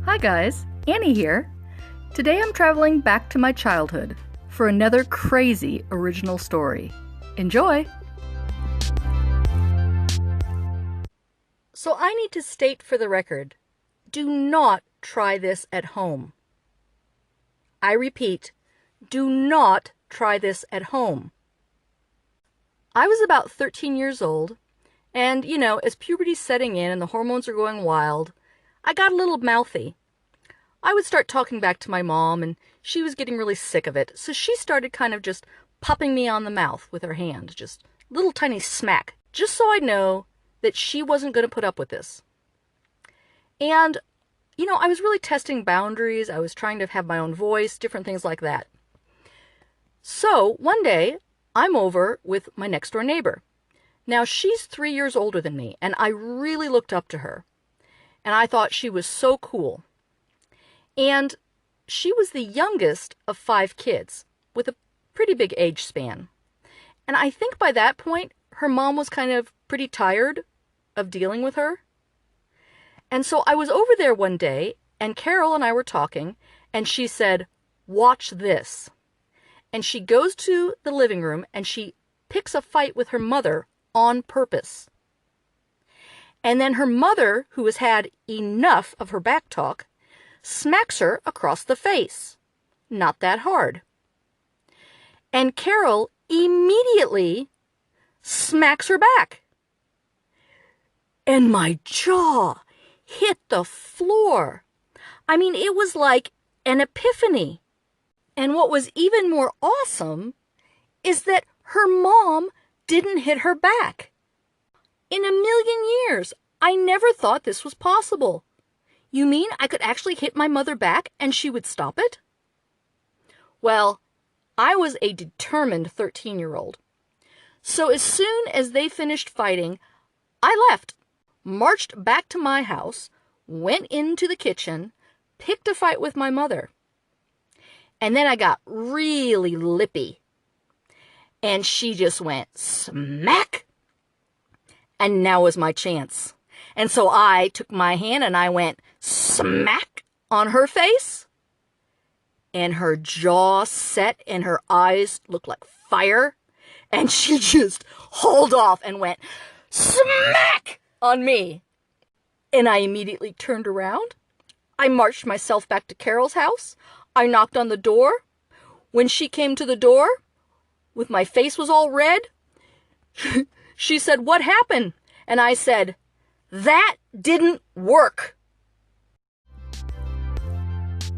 Hi guys, Annie here. Today I'm traveling back to my childhood for another crazy original story. Enjoy! So I need to state for the record, do not try this at home. I repeat, do not try this at home. I was about 13 years old, and as puberty's setting in and the hormones are going wild, I got a little mouthy. I would start talking back to my mom, and she was getting really sick of it, so she started kind of just popping me on the mouth with her hand, just a little tiny smack, just so I'd know that she wasn't going to put up with this. And, I was really testing boundaries. I was trying to have my own voice, different things like that. So, one day, I'm over with my next-door neighbor. Now, she's 3 years older than me, and I really looked up to her. And I thought she was so cool. And she was the youngest of 5 kids, with a pretty big age span. And I think by that point, her mom was kind of pretty tired of dealing with her. And so I was over there one day, and Carol and I were talking, and she said, "Watch this." And she goes to the living room, and she picks a fight with her mother on purpose. And then her mother, who has had enough of her back talk, smacks her across the face. Not that hard. And Carol immediately smacks her back. And my jaw hit the floor. I mean, it was like an epiphany. And what was even more awesome is that her mom didn't hit her back. In a million years, I never thought this was possible. You mean I could actually hit my mother back and she would stop it? Well, I was a determined 13-year-old. So as soon as they finished fighting, I left, marched back to my house, went into the kitchen, picked a fight with my mother. And then I got really lippy. And she just went smack. And now was my chance. And so I took my hand and I went smack on her face. And her jaw set and her eyes looked like fire. And she just hauled off and went smack on me. And I immediately turned around. I marched myself back to Carol's house. I knocked on the door. When she came to the door, with my face was all red, she said, "What happened?" And I said, "That didn't work."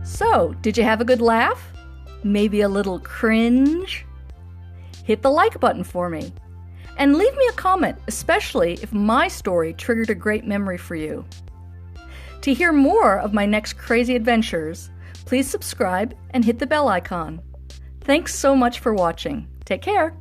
So, did you have a good laugh? Maybe a little cringe? Hit the like button for me. And leave me a comment, especially if my story triggered a great memory for you. To hear more of my next crazy adventures, please subscribe and hit the bell icon. Thanks so much for watching. Take care.